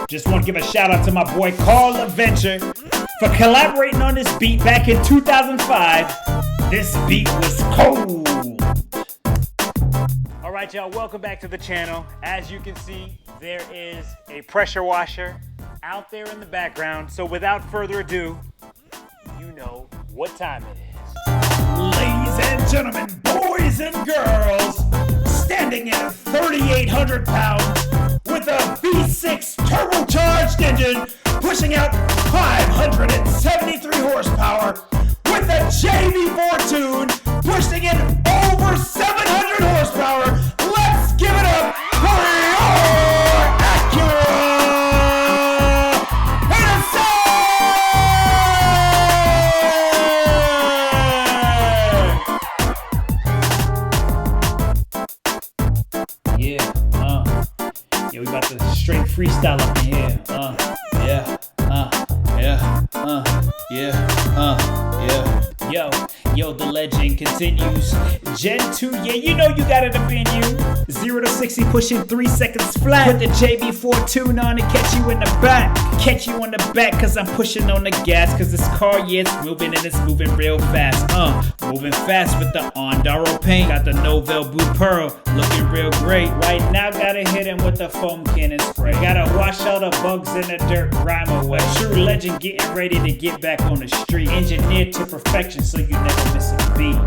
Just want to give a shout out to my boy Carl Adventure for collaborating on this beat back in 2005. This beat was cold. Alright y'all, welcome back to the channel. As you can see, there is a pressure washer out there in the background. So without further ado, you know what time it is. Ladies and gentlemen, boys and girls, standing at 3,800 pounds with a V6 turbocharged engine, pushing out 573 horsepower, with a JV4 tune, pushing in over 700 horsepower. Let's give it up for your Acura NSX! Yeah, we about to straight freestyle up in here. Yo, the legend continues. Gen 2, yeah, you know you got it up in you. 0 to 60 pushing 3 seconds flat. Put the JB4 tune on and catch you in the back. Catch you on the back cause I'm pushing on the gas. Cause this car, yeah, it's moving and it's moving real fast. Moving fast with the Ondaro paint. Got the Novell Blue Pearl, looking real great. Right now, gotta hit him with the foam cannon spray. Gotta wash all the bugs in the dirt, grime away. True legend getting ready to get back on the street. Engineered to perfection so you never miss a beat.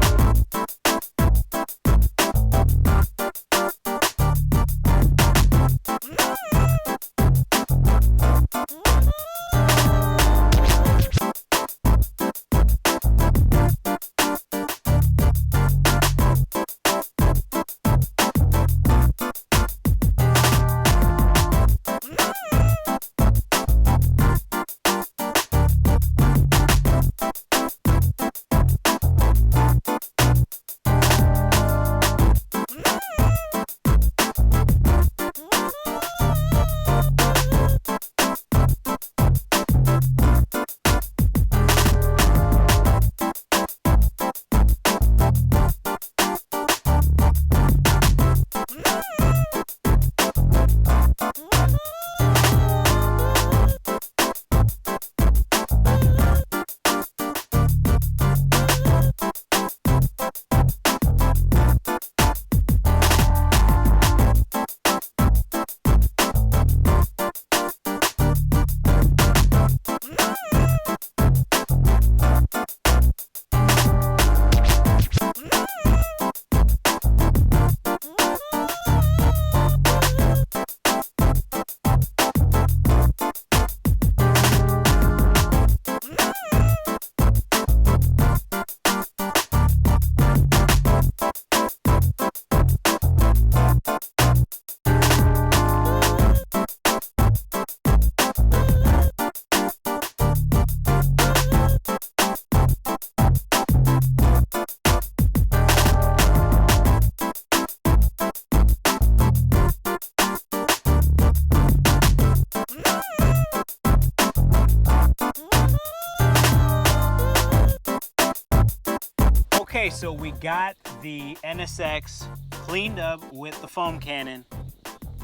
Okay, so we got the NSX cleaned up with the foam cannon,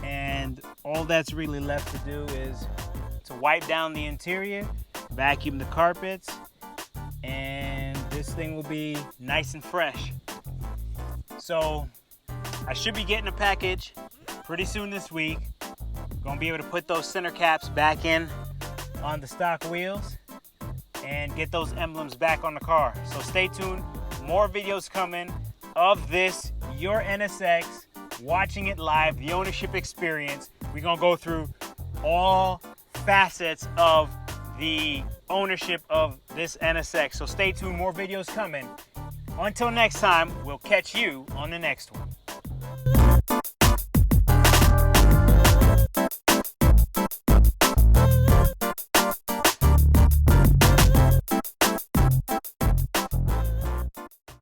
and all that's really left to do is to wipe down the interior, vacuum the carpets, and this thing will be nice and fresh. So I should be getting a package pretty soon this week. Gonna be able to put those center caps back in on the stock wheels and get those emblems back on the car. So stay tuned. More videos coming of this, your NSX, watching it live, the ownership experience. We're gonna go through all facets of the ownership of this NSX. So stay tuned, more videos coming. Until next time, we'll catch you on the next one.